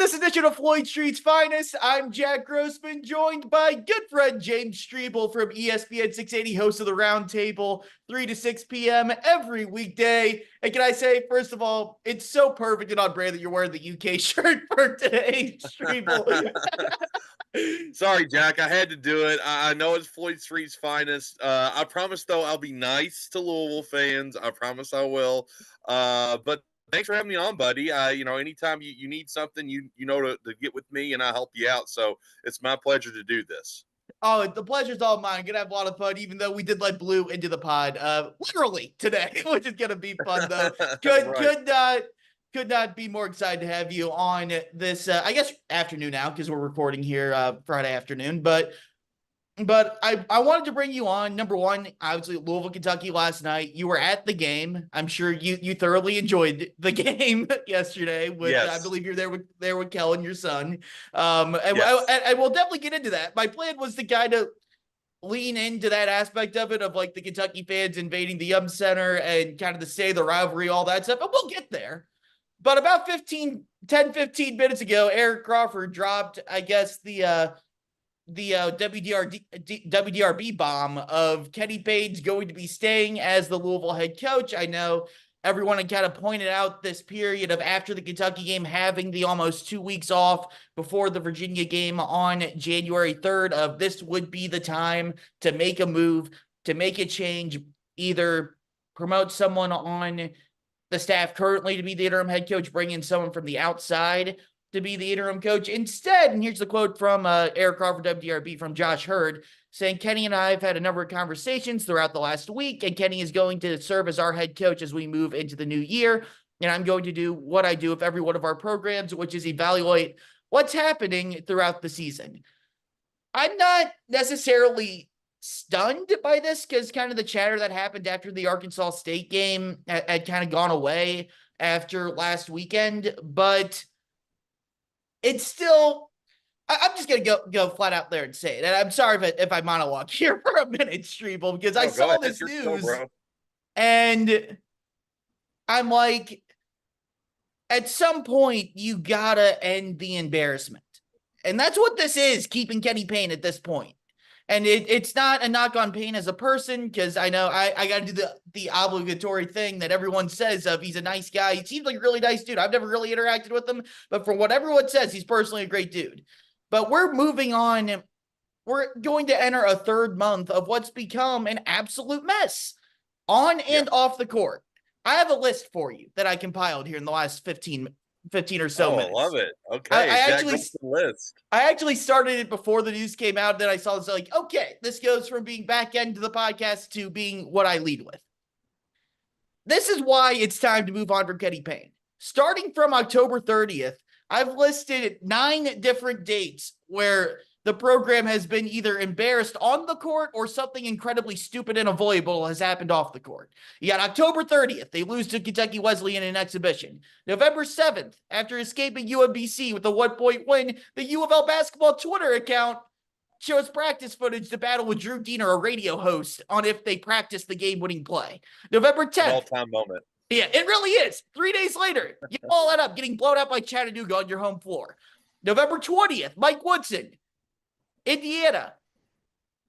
this edition of Floyd Street's Finest. I'm Jack Grossman, joined by good friend James Streble from ESPN 680, host of the Roundtable, 3 to 6 p.m. every weekday. And can I say, first of all, it's so perfect and on brand that you're wearing the UK shirt for today, Streble. Sorry, Jack. I had to do it. I know it's Floyd Street's Finest. I promise, though, I'll be nice to Louisville fans. I promise I will. But thanks for having me on, buddy. Anytime you need something, to get with me, and I'll help you out. So it's my pleasure to do this. Oh, the pleasure's all mine. Gonna have a lot of fun, even though we did let Blue into the pod, literally today, which is gonna be fun though. Could not be more excited to have you on this, I guess, afternoon now, because we're recording here Friday afternoon. But I wanted to bring you on. Number one, obviously, Louisville, Kentucky last night. You were at the game. I'm sure you thoroughly enjoyed the game yesterday. Yes. I believe you're there with Kellen, your son. Yes. And we'll definitely get into that. My plan was to kind of lean into that aspect of it, of like the Kentucky fans invading the Center and kind of the rivalry, all that stuff. And we'll get there. But about 15 minutes ago, Eric Crawford dropped, I guess, the WDRB bomb of Kenny Payne's going to be staying as the Louisville head coach. I know everyone had kind of pointed out this period of after the Kentucky game having the almost 2 weeks off before the Virginia game on January 3rd of this would be the time to make a move, to make a change, either promote someone on the staff currently to be the interim head coach, bring in someone from the outside to be the interim coach. Instead, and here's the quote from Eric Crawford, WDRB, from Josh Heird, saying, Kenny and I have had a number of conversations throughout the last week, and Kenny is going to serve as our head coach as we move into the new year. And I'm going to do what I do with every one of our programs, which is evaluate what's happening throughout the season. I'm not necessarily stunned by this, because kind of the chatter that happened after the Arkansas State game had kind of gone away after last weekend, but it's still, I'm just going to go flat out there and say it. And I'm sorry if I monologue here for a minute, Streble, because I saw this news and I'm like, at some point you gotta end the embarrassment. And that's what this is, keeping Kenny Payne at this point. And it's not a knock on Payne as a person, because I know I got to do the obligatory thing that everyone says of he's a nice guy. He seems like a really nice dude. I've never really interacted with him, but from what everyone says, he's personally a great dude. But we're moving on. We're going to enter a third month of what's become an absolute mess on and off the court. I have a list for you that I compiled here in the last 15 or so minutes. I love it. Okay. I actually started it before the news came out. Then I saw this, like, okay, this goes from being back end to the podcast to being what I lead with. This is why it's time to move on from Kenny Payne. Starting from October 30th, I've listed 9 different dates where the program has been either embarrassed on the court or something incredibly stupid and avoidable has happened off the court. You got October 30th, they lose to Kentucky Wesleyan in an exhibition. November 7th, after escaping UMBC with a 1-point win, the UofL basketball Twitter account shows practice footage to battle with Drew Diener, a radio host, on if they practiced the game-winning play. November 10th. An all-time moment. Yeah, it really is. 3 days later, you follow that up, getting blown out by Chattanooga on your home floor. November 20th, Mike Woodson, Indiana.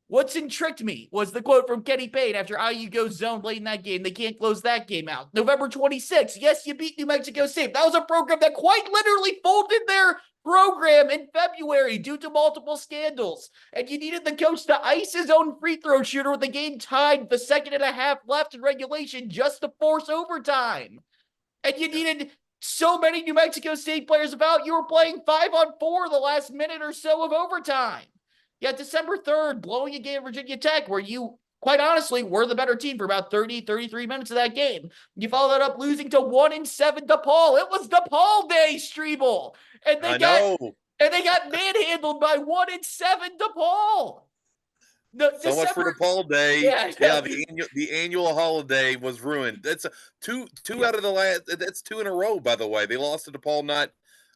Woodson tricked me, was the quote from Kenny Payne after IU goes zone late in that game. They can't close that game out. November 26th, yes, you beat New Mexico State. That was a program that quite literally folded their program in February due to multiple scandals. And you needed the coach to ice his own free throw shooter with the game tied, the second and a half left in regulation, just to force overtime. And you needed so many New Mexico State players about. You were playing 5-on-4 the last minute or so of overtime. Yeah, December 3rd, blowing a game at Virginia Tech where you, quite honestly, were the better team for about 33 minutes of that game. You follow that up losing to 1-7 DePaul. It was DePaul Day, Streble. And they got manhandled by 1-7 DePaul. Much for DePaul Day. Yeah, the annual holiday was ruined. That's two out of the last. That's 2 in a row, by the way. They lost to DePaul not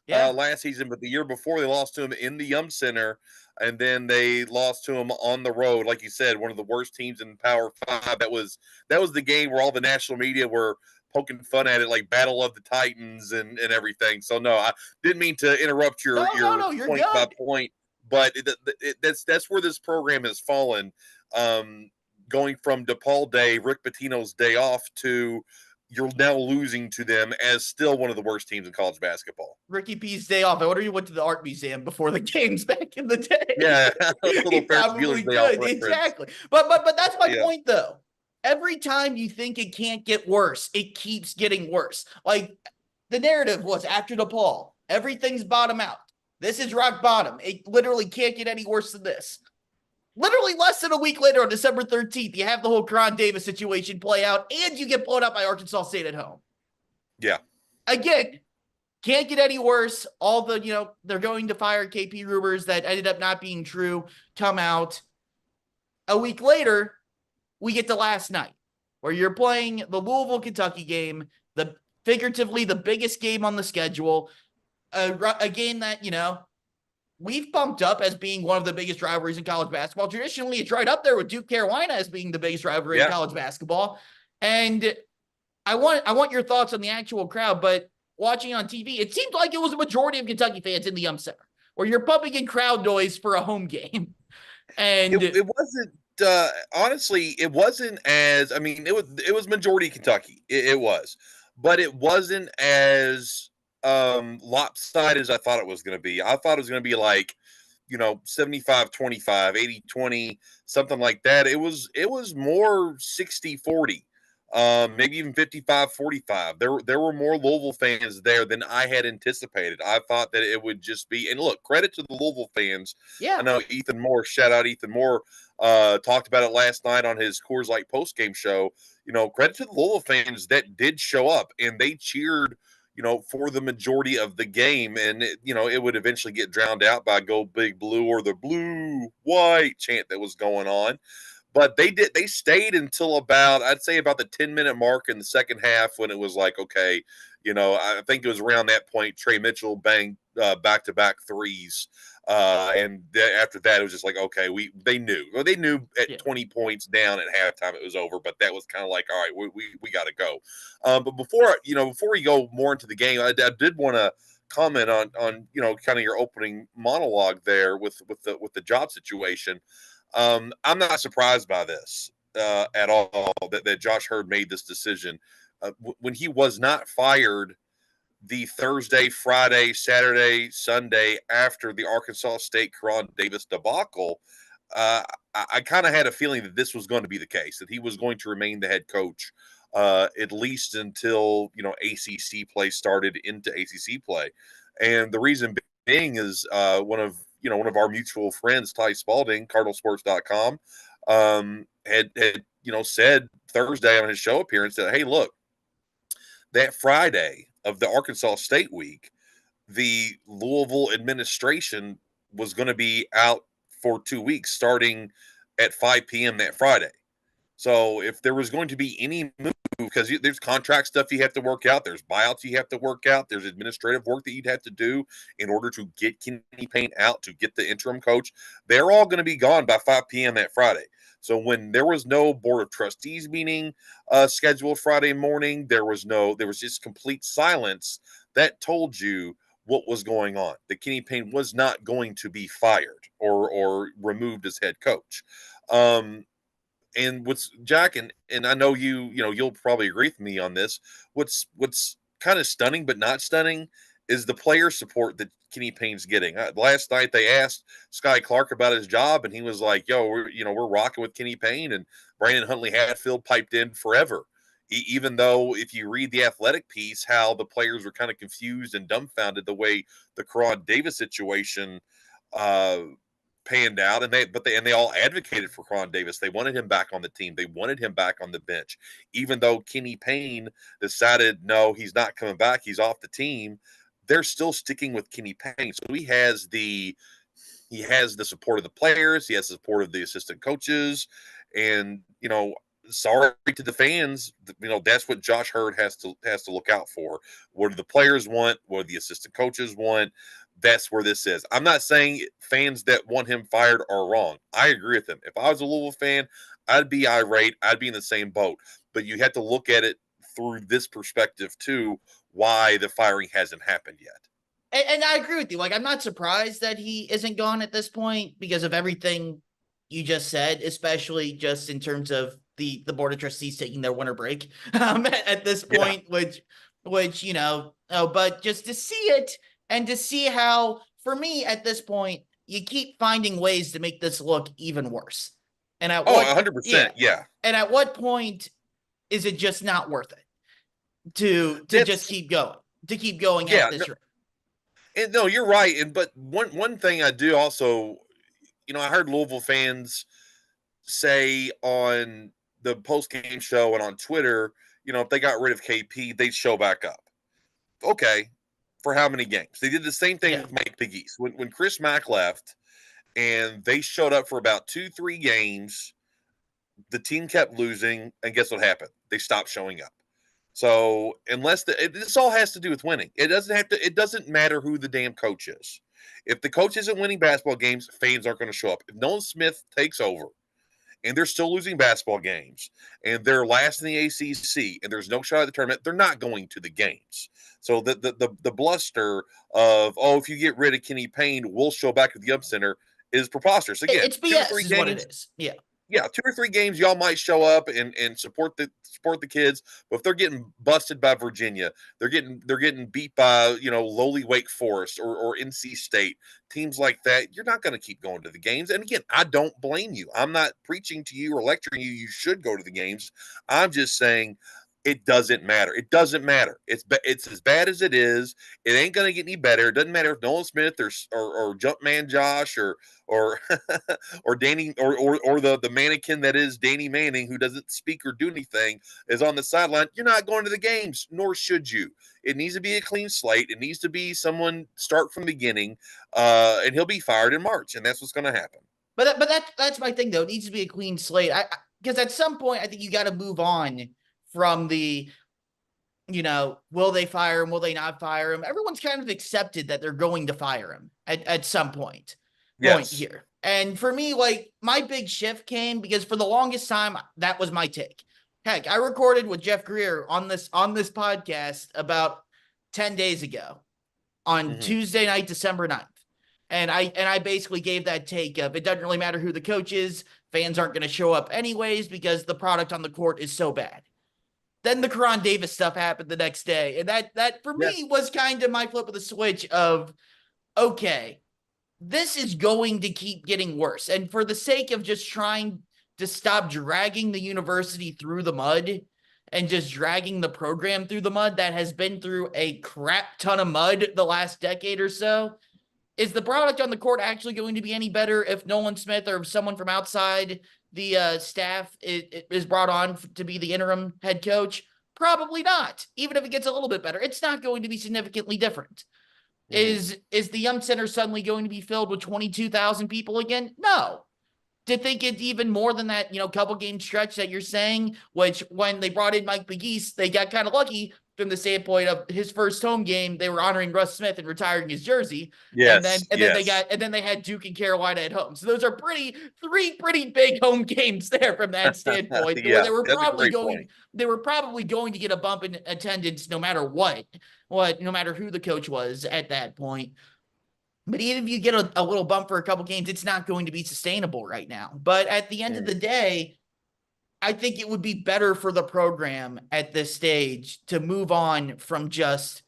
last season, but the year before they lost to him in the Center. And then they lost to him on the road, like you said, one of the worst teams in Power 5. That was the game where all the national media were poking fun at it like Battle of the Titans and everything. So no, I didn't mean to interrupt your No, you're point by good. point, but that's where this program has fallen. Going from DePaul Day, Rick Pitino's day off, to you're now losing to them as still one of the worst teams in college basketball. Ricky P's day off. I wonder if he went to the art museum before the games back in the day. Yeah, He little Ferris probably Bueller's Day Off could. reference. Exactly. But that's my Yeah. point, though. Every time you think it can't get worse, it keeps getting worse. Like the narrative was after DePaul, everything's bottom out. This is rock bottom. It literally can't get any worse than this. Literally less than a week later on December 13th, you have the whole Karan Davis situation play out, and you get blown out by Arkansas State at home. Yeah. Again, can't get any worse. All the, they're going to fire KP rumors that ended up not being true come out. A week later, we get to last night, where you're playing the Louisville, Kentucky game, figuratively the biggest game on the schedule, a game that, we've bumped up as being one of the biggest rivalries in college basketball. Traditionally, it's right up there with Duke Carolina as being the biggest rivalry in college basketball. And I want your thoughts on the actual crowd, but watching on TV, it seemed like it was a majority of Kentucky fans in the Center, where you're pumping in crowd noise for a home game. And it wasn't honestly, it wasn't as, I mean, it was majority Kentucky. It was, but it wasn't as lopsided as I thought it was going to be. I thought it was going to be like, 75-25, 80-20, something like that. It was more 60-40. Maybe even 55-45. There were more Louisville fans there than I had anticipated. I thought that it would just be, and look, credit to the Louisville fans. yeah, I know Ethan Moore, shout out Ethan Moore, talked about it last night on his Coors Light postgame show. Credit to the Louisville fans that did show up and they cheered, for the majority of the game. And, it would eventually get drowned out by Go Big Blue or the blue white chant that was going on. But they stayed until I'd say about the 10-minute mark in the second half, when it was like, okay, I think it was around that point, Trey Mitchell banged back-to-back threes. And after that, it was just like, okay, they knew at 20 points down at halftime it was over, but that was kind of like, all right, we got to go. But before we go more into the game, I did want to comment on kind of your opening monologue there with the job situation. I'm not surprised by this at all, that Josh Heird made this decision when he was not fired the Thursday, Friday, Saturday, Sunday after the Arkansas State Karan Davis debacle. I kind of had a feeling that this was going to be the case, that he was going to remain the head coach at least until ACC play started into ACC play. And the reason being is one of our mutual friends, Ty Spalding, cardinalsports.com, had said Thursday on his show appearance that, hey, look, that Friday of the Arkansas State week, the Louisville administration was going to be out for 2 weeks starting at 5 p.m. that Friday. So if there was going to be any move, because there's contract stuff you have to work out, there's buyouts you have to work out, there's administrative work that you'd have to do in order to get Kenny Payne out, to get the interim coach, they're all going to be gone by 5 p.m. that Friday. So when there was no board of trustees meeting scheduled Friday morning, there was just complete silence that told you what was going on. That Kenny Payne was not going to be fired or removed as head coach. And what's Jack, and I know you'll probably agree with me on this. What's kind of stunning but not stunning is the player support that Kenny Payne's getting. Last night they asked Sky Clark about his job, and he was like, "Yo, we're rocking with Kenny Payne," and Brandon Huntley Hatfield piped in forever. Even though if you read the Athletic piece, how the players were kind of confused and dumbfounded the way the Karan Davis situation panned out, and they all advocated for Karan Davis. They wanted him back on the team. They wanted him back on the bench, even though Kenny Payne decided no, he's not coming back. He's off the team. They're still sticking with Kenny Payne, so he has the support of the players. He has the support of the assistant coaches, and sorry to the fans, that's what Josh Heird has to look out for. What do the players want? What do the assistant coaches want? That's where this is. I'm not saying fans that want him fired are wrong. I agree with them. If I was a Louisville fan, I'd be irate. I'd be in the same boat. But you have to look at it through this perspective too, why the firing hasn't happened yet. And I agree with you. Like, I'm not surprised that he isn't gone at this point because of everything you just said, especially just in terms of the board of trustees taking their winter break at this point, which but just to see it and to see how, for me at this point, you keep finding ways to make this look even worse. And at 100%, yeah. And at what point is it just not worth it to just keep going at this rate? And no, you're right. And but one thing I do also, I heard Louisville fans say on the post game show and on Twitter, if they got rid of KP, they'd show back up. Okay, for how many games? They did the same thing with Mike Pegues. When Chris Mack left, and they showed up for about 2-3 games, the team kept losing, and guess what happened? They stopped showing up. So unless this all has to do with winning, it doesn't matter who the damn coach is. If the coach isn't winning basketball games, fans aren't going to show up. If Nolan Smith takes over and they're still losing basketball games and they're last in the ACC and there's no shot at the tournament, they're not going to the games. So the bluster of, if you get rid of Kenny Payne, we'll show back at the Yum Center is preposterous. Again, it's BS is what it is. Yeah, 2 or 3 games, y'all might show up and support the kids. But if they're getting busted by Virginia, they're getting beat by lowly Wake Forest or NC State, teams like that, you're not going to keep going to the games. And again, I don't blame you. I'm not preaching to you or lecturing you. You should go to the games. I'm just saying it doesn't matter. It doesn't matter. It's as bad as it is. It ain't going to get any better. It doesn't matter if Nolan Smith or Jumpman Josh or or Danny or the mannequin that is Danny Manning, who doesn't speak or do anything, is on the sideline. You're not going to the games, nor should you. It needs to be a clean slate. It needs to be someone start from the beginning, and he'll be fired in March, and that's what's going to happen. But that's my thing, though. It needs to be a clean slate. Because at some point, I think you got to move on from the, will they fire him? Will they not fire him? Everyone's kind of accepted that they're going to fire him at some point. Point here. And for me, like, my big shift came because for the longest time, that was my take. Heck, I recorded with Jeff Greer on this podcast about 10 days ago on Tuesday night, December 9th. And I basically gave that take of, it doesn't really matter who the coach is. Fans aren't going to show up anyways because the product on the court is so bad. Then the Karan Davis stuff happened the next day. And that for me was kind of my flip of the switch of, okay, this is going to keep getting worse. And for the sake of just trying to stop dragging the university through the mud and just dragging the program through the mud that has been through a crap ton of mud the last decade or so, is the product on the court actually going to be any better if Nolan Smith or someone from outside the staff is brought on to be the interim head coach? Probably not. Even if it gets a little bit better, it's not going to be significantly different. Is the Yum Center suddenly going to be filled with 22,000 people again? No. To think it's even more than that, couple game stretch that you're saying, which when they brought in Mike Pegues, they got kind of lucky from the standpoint of his first home game. They were honoring Russ Smith and retiring his jersey. Yes. And then they had Duke and Carolina at home. So those are three pretty big home games there from that standpoint. Yeah, they were probably going to get a bump in attendance no matter no matter who the coach was at that point. But even if you get a little bump for a couple games, it's not going to be sustainable right now. But at the end of the day, I think it would be better for the program at this stage to move on from just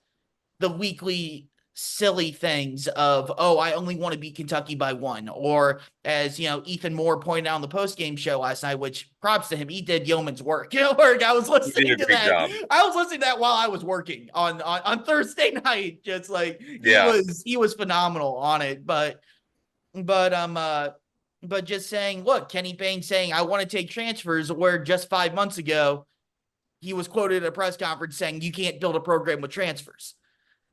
the weekly silly things of, I only want to beat Kentucky by 1. Or as, Ethan Moore pointed out on the post-game show last night, which props to him, he did yeoman's work. I was listening to that. Job. I was listening to that while I was working on Thursday night. Just like, he was phenomenal on it. But just saying, look, Kenny Payne saying, I want to take transfers, where just 5 months ago, he was quoted at a press conference saying, you can't build a program with transfers.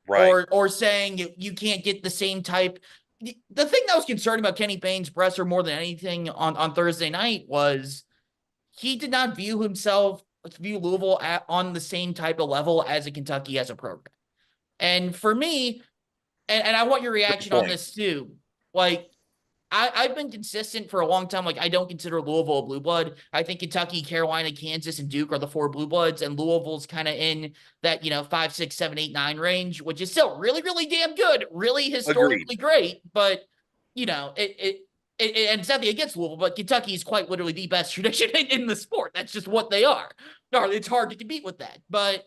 Right. Or saying you can't get the same type. The thing that was concerning about Kenny Payne's presser more than anything on Thursday night was he did not view Louisville on the same type of level as a Kentucky as a program. And for me, and I want your reaction on this too, like, I've been consistent for a long time. Like, I don't consider Louisville a blue blood. I think Kentucky, Carolina, Kansas, and Duke are the 4 blue bloods, and Louisville's kind of in that, 5, 6, 7, 8, 9 range, which is still really, really damn good, really Agreed. historically great. But and it's nothing against Louisville, but Kentucky is quite literally the best tradition in the sport. That's just what they are. No, it's hard to compete with that. But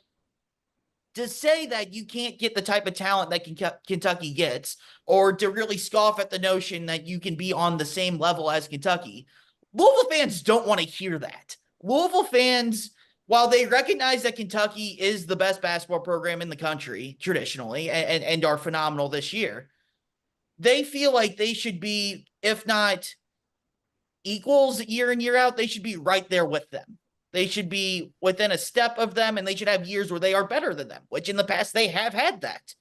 to say that you can't get the type of talent that Kentucky gets, or to really scoff at the notion that you can be on the same level as Kentucky, Louisville fans don't want to hear that. Louisville fans, while they recognize that Kentucky is the best basketball program in the country traditionally and are phenomenal this year, they feel like they should be, if not equals year in, year out, they should be right there with them. They should be within a step of them, and they should have years where they are better than them, which in the past they have had that.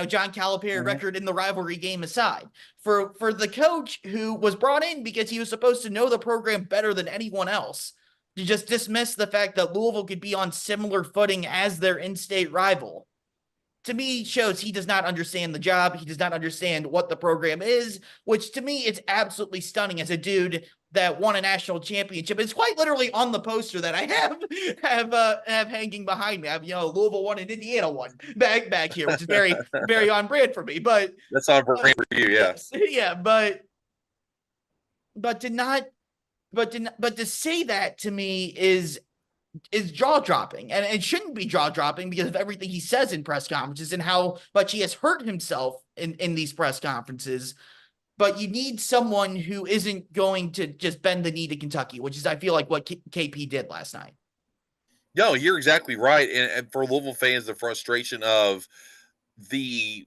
John Calipari record in the rivalry game aside. For the coach who was brought in because he was supposed to know the program better than anyone else, to just dismiss the fact that Louisville could be on similar footing as their in-state rival, to me shows he does not understand the job. He does not understand what the program is, which to me is absolutely stunning as a dude that won a national championship. It's quite literally on the poster that I have hanging behind me. I have, Louisville won and Indiana won back here, which is very, very on brand for me. But that's on brand for you, yeah. Yes, yeah, but to say that to me is jaw dropping, and it shouldn't be jaw dropping because of everything he says in press conferences and how much he has hurt himself in these press conferences. But you need someone who isn't going to just bend the knee to Kentucky, which is, I feel like, what KP did last night. No, you're exactly right. And for Louisville fans, the frustration of the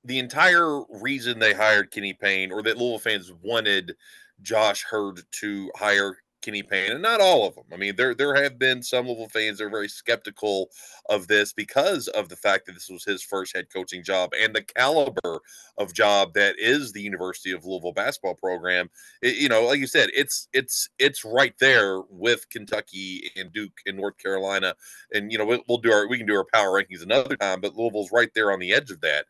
entire reason they hired Kenny Payne, or that Louisville fans wanted Josh Heird to hire Kenny Payne, and not all of them. I mean, there have been some Louisville fans that are very skeptical of this because of the fact that this was his first head coaching job and the caliber of job that is the University of Louisville basketball program. Like you said, it's right there with Kentucky and Duke and North Carolina, and we can do our power rankings another time, but Louisville's right there on the edge of that.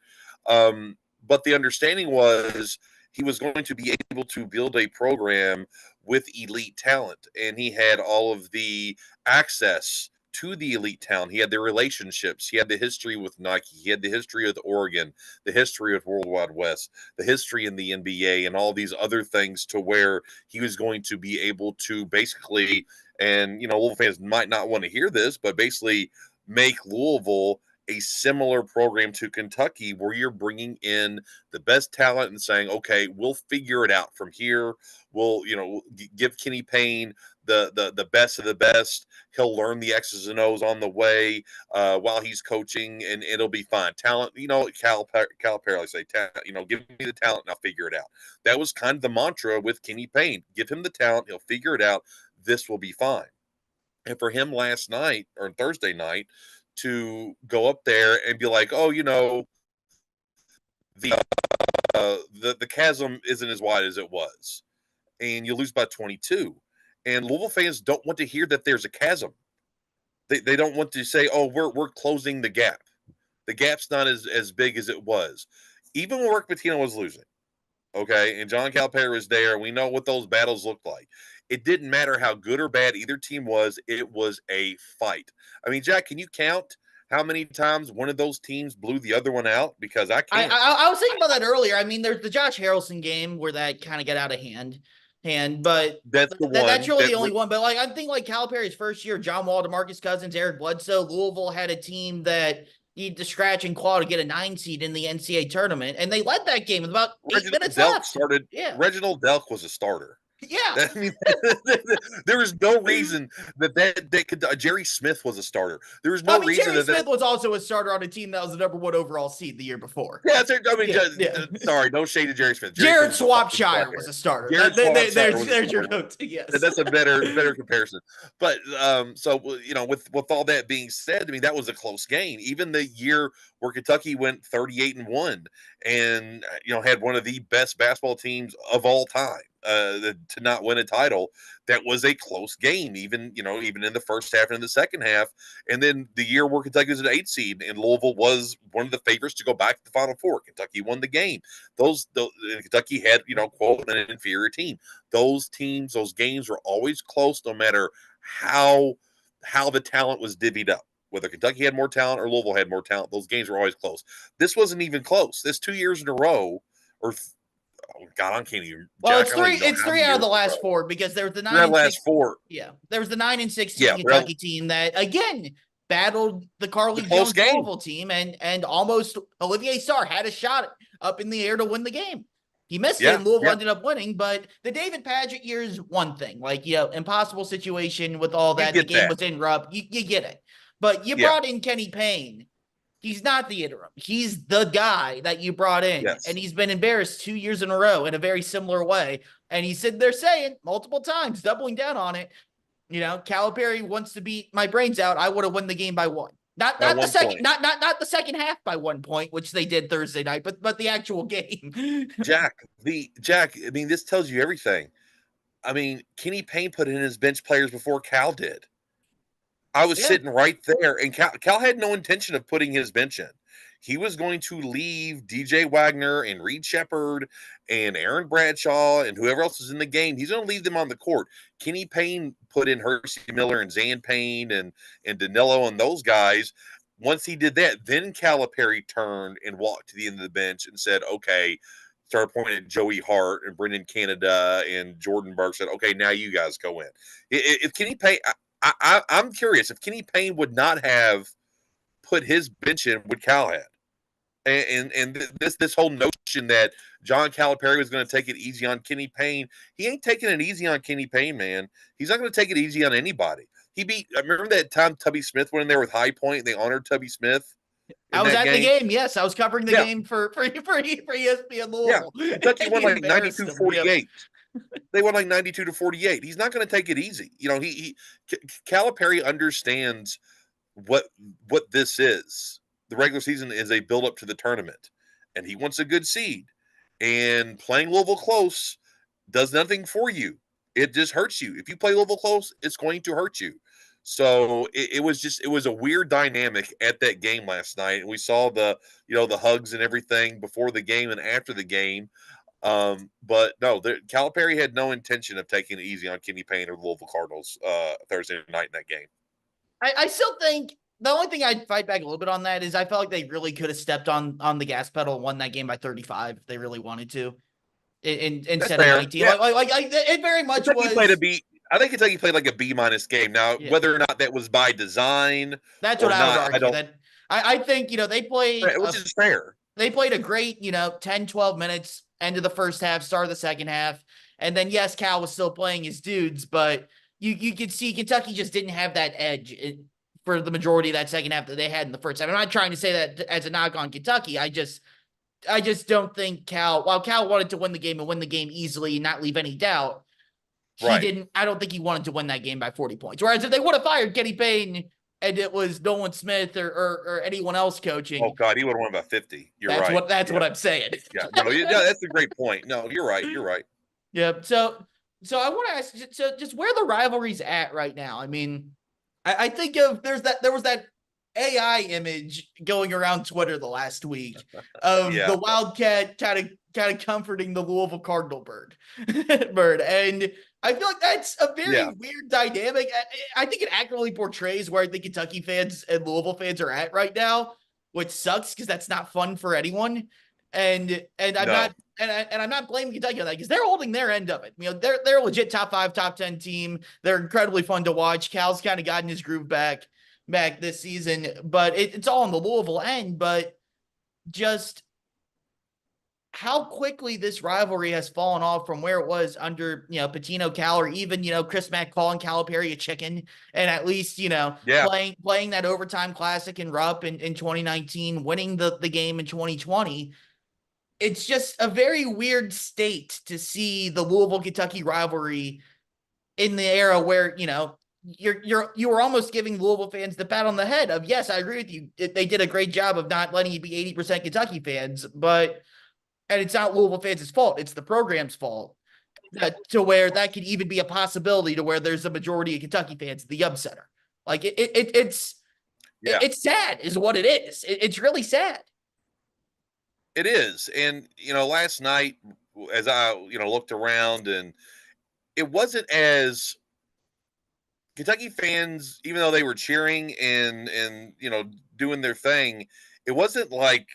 But the understanding was he was going to be able to build a program with elite talent, and he had all of the access to the elite talent. He had the relationships. He had the history with Nike. He had the history with Oregon, the history with World Wide West, the history in the NBA, and all these other things to where he was going to be able to basically, and Louisville fans might not want to hear this, but basically make Louisville a similar program to Kentucky, where you're bringing in the best talent and saying, okay, we'll figure it out from here. We'll, give Kenny Payne the best of the best. He'll learn the X's and O's on the way while he's coaching, and it'll be fine. Talent, Calipari, like say, give me the talent and I'll figure it out. That was kind of the mantra with Kenny Payne. Give him the talent, he'll figure it out. This will be fine. And for him last night or Thursday night to go up there and be like, oh, the chasm isn't as wide as it was, and you lose by 22. And Louisville fans don't want to hear that there's a chasm. They don't want to say, oh, we're closing the gap. The gap's not as big as it was. Even when Rick Pitino was losing, okay, and John Calipari was there, we know what those battles looked like. It didn't matter how good or bad either team was. It was a fight. I mean, Jack, can you count how many times one of those teams blew the other one out? Because I can't. I was thinking about that earlier. I mean, there's the Josh Harrelson game where that kind of got out of hand. But that's the one. That's really the only one. But I think Calipari's first year, John Wall, DeMarcus Cousins, Eric Bledsoe, Louisville had a team that needed to scratch and claw to get a 9 seed in the NCAA tournament, and they led that game with about 8 minutes left. Reginald Delk was a starter. Yeah, I mean, there was no reason that could. Jerry Smith was a starter. There was no reason Jerry Smith was also a starter on a team that was the number 1 overall seed the year before. Yeah, sorry, no shade to Jerry Smith. Jared Swapshire was a starter. There's your note. Yes, that's a better comparison. But so with all that being said, I mean that was a close game. Even the year where Kentucky went 38-1, and had one of the best basketball teams of all time. to not win a title. That was a close game, even in the first half and in the second half. And then the year where Kentucky was an 8 seed and Louisville was one of the favorites to go back to the Final Four. Kentucky won the game. Kentucky had quote an inferior team. Those teams, those games were always close, no matter how the talent was divvied up. Whether Kentucky had more talent or Louisville had more talent, those games were always close. This wasn't even close. This 2 years in a row, or God, I can't even. Well, Jack, it's I don't three. even know It's how three many out of years the in a last row. four, because there was the 9 That and last 6. four. Yeah, there was the 9 and 16 Yeah, Kentucky team that again battled the Carly close Jones game. Louisville team, and almost Olivier Sarr had a shot up in the air to win the game. He missed it, and Louisville ended up winning. But the David Padgett year is one thing, like impossible situation with all that. The game was in rub. You get it, but you brought in Kenny Payne. He's not the interim. He's the guy that you brought in. Yes. And he's been embarrassed 2 years in a row in a very similar way. And he's sitting there saying multiple times, doubling down on it, Calipari wants to beat my brains out. I would have won the game by one. Not the second, not the second half by 1 point, which they did Thursday night, but the actual game. Jack, I mean, this tells you everything. I mean, Kenny Payne put in his bench players before Cal did. I was sitting right there, and Cal had no intention of putting his bench in. He was going to leave DJ Wagner and Reed Shepard and Aaron Bradshaw and whoever else is in the game. He's going to leave them on the court. Kenny Payne put in Hersey Miller and Zan Payne and Danilo and those guys. Once he did that, then Calipari turned and walked to the end of the bench and said, okay, started pointing at Joey Hart and Brendan Canada and Jordan Burke, said, okay, now you guys go in. If Kenny Payne, I'm curious if Kenny Payne would not have put his bench in, would Cal have? And this whole notion that John Calipari was going to take it easy on Kenny Payne, he ain't taking it easy on Kenny Payne, man. He's not going to take it easy on anybody. Remember that time Tubby Smith went in there with High Point and they honored Tubby Smith? I was at the game. Yes, I was covering the game for ESPN Louisville. Yeah, Kentucky won like 92-48. They won like 92-48. He's not going to take it easy. Calipari understands what this is. The regular season is a build up to the tournament, and he wants a good seed. And playing Louisville close does nothing for you. It just hurts you. If you play Louisville close, it's going to hurt you. So it was a weird dynamic at that game last night. And we saw the hugs and everything before the game and after the game. But no, Calipari had no intention of taking it easy on Kenny Payne or the Louisville Cardinals Thursday night in that game. I still think the only thing I'd fight back a little bit on that is I felt like they really could have stepped on the gas pedal and won that game by 35 if they really wanted to. Instead of 19. Yeah. Like it very much Kentucky was. I think Kentucky played like a B- game. Now, whether or not that was by design, that's what I would argue. I think they played, which is fair. They played a great 10-12 minutes end of the first half, start of the second half, and then yes, Cal was still playing his dudes, but you could see Kentucky just didn't have that edge for the majority of that second half that they had in the first half. I'm not trying to say that as a knock on Kentucky. I just don't think Cal, while Cal wanted to win the game and win the game easily and not leave any doubt, I don't think he wanted to win that game by 40 points. Whereas if they would have fired Kenny Payne and it was Nolan Smith or anyone else coaching. Oh God, he would have won by 50. That's what I'm saying. That's a great point. No, you're right. Yeah. So I want to ask, just where the rivalry's at right now. I mean, I think there was that AI image going around Twitter the last week of the Wildcat kind of comforting the Louisville Cardinal bird. And I feel like that's a very weird dynamic. I think it accurately portrays where I think Kentucky fans and Louisville fans are at right now, which sucks because that's not fun for anyone. And I'm not blaming Kentucky on that because they're holding their end of it. They're a legit top 5, top 10 team. They're incredibly fun to watch. Cal's kind of gotten his groove back this season, but it's all on the Louisville end. But just how quickly this rivalry has fallen off from where it was under, Patino, Cal, or even, Chris Mack calling Calipari a chicken and at least, playing that overtime classic in Rupp in 2019, winning the game in 2020. It's just a very weird state to see the Louisville-Kentucky rivalry in the era where, you were almost giving Louisville fans the pat on the head of, yes, I agree with you. They did a great job of not letting you be 80% Kentucky fans, and it's not Louisville fans' fault. It's the program's fault. to where that could even be a possibility to where there's a majority of Kentucky fans at the Yum Center. Like it's sad is what it is. It's really sad. It is. And, last night as I, looked around, and it wasn't as Kentucky fans, even though they were cheering and doing their thing, it wasn't like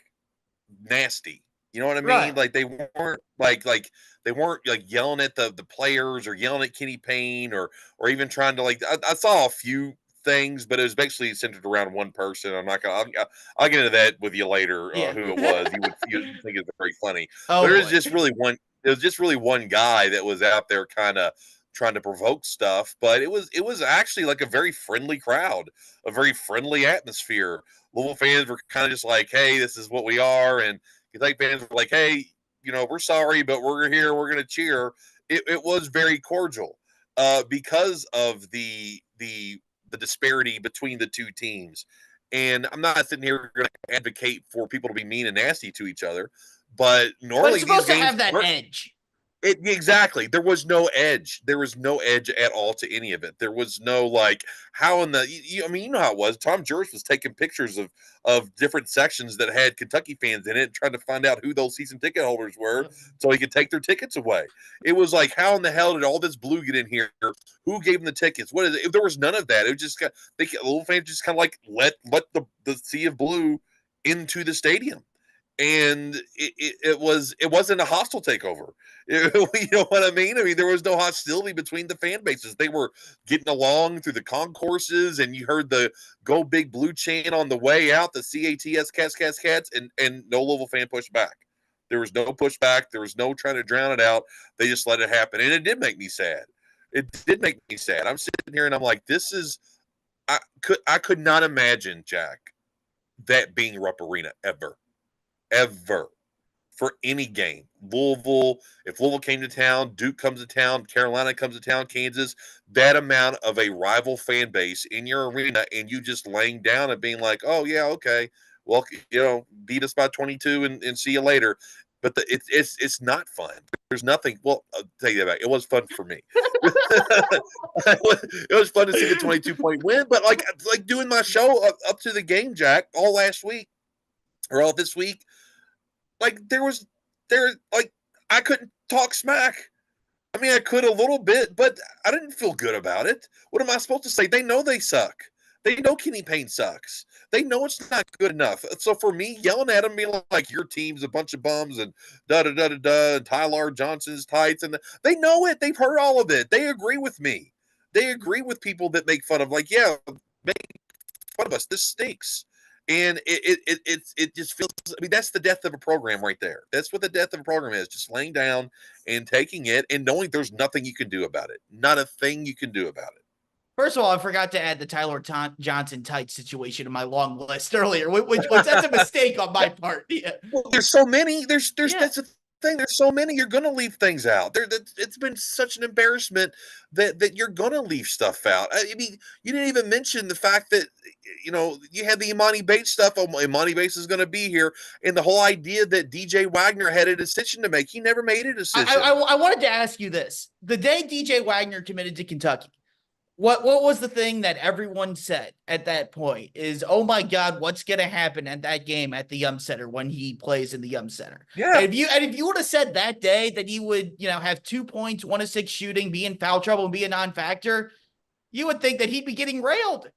nasty. You know what I mean? Right. Like they weren't like they weren't like yelling at the players or yelling at Kenny Payne or even trying to I saw a few things, but it was basically centered around one person. I'm not gonna. I'll get into that with you later. Yeah. Who it was? You would think it's very funny. Oh, But it was boy. just really one. It was just really one guy that was out there kind of trying to provoke stuff. But it was actually like a very friendly crowd, a very friendly atmosphere. Louisville fans were kind of just like, "Hey, this is what we are," and Kentucky fans were like, "Hey, we're sorry, but we're here. We're going to cheer." It was very cordial because of the disparity between the two teams. And I'm not sitting here going to advocate for people to be mean and nasty to each other, but But normally it's supposed these to games have that edge. Exactly. There was no edge. There was no edge at all to any of it. There was no how in the. I mean, you know how it was. Tom Jurist was taking pictures of different sections that had Kentucky fans in it, trying to find out who those season ticket holders were, so he could take their tickets away. It was like, how in the hell did all this blue get in here? Who gave them the tickets? What is it? There was none of that. It was just little fans just kind of let the sea of blue into the stadium. And it wasn't a hostile takeover. You know what I mean? I mean, there was no hostility between the fan bases. They were getting along through the concourses, and you heard the "Go Big Blue" chant on the way out, the CATS cats, and no Louisville fan pushed back. There was no pushback. There was no trying to drown it out. They just let it happen, and it did make me sad. It did make me sad. I'm sitting here and I'm like, this is I could not imagine, Jack, that being Rupp Arena ever for any game. If Louisville came to town, Duke comes to town, Carolina comes to town, Kansas, that amount of a rival fan base in your arena, and you just laying down and being like, oh yeah, okay, well, beat us by 22 and see you later. But it's not fun. There's nothing. Well, I'll tell you that it was fun for me. It was fun to see the 22-point win, but like doing my show up to the game, Jack, all last week or all this week, I couldn't talk smack. I mean, I could a little bit, but I didn't feel good about it. What am I supposed to say? They know they suck. They know Kenny Payne sucks. They know it's not good enough. So for me, yelling at them, being like, your team's a bunch of bums and da-da-da-da-da, and Ty-Laur Johnson's tights, and they know it. They've heard all of it. They agree with me. They agree with people that make fun of, yeah, make fun of us. This stinks. And it just feels, I mean, that's the death of a program right there. That's what the death of a program is, just laying down and taking it and knowing there's nothing you can do about it. Not a thing you can do about it. First of all, I forgot to add the Ty-Laur Johnson tight situation to my long list earlier, which that's a mistake on my part. Yeah. Well, there's so many. That's the thing. There's so many. You're going to leave things out. It's been such an embarrassment that you're going to leave stuff out. I mean, you didn't even mention the fact that you had the Imani Bates stuff. Oh, Imani Bates is going to be here, and the whole idea that DJ Wagner had a decision to make. He never made a decision. I wanted to ask you this: the day DJ Wagner committed to Kentucky, what was the thing that everyone said at that point is, oh my God, what's going to happen at that game at the Yum Center when he plays in the Yum Center? Yeah. And if you would have said that day that he would, have 2 points, 1 of 6 shooting, be in foul trouble and be a non-factor, you would think that he'd be getting railed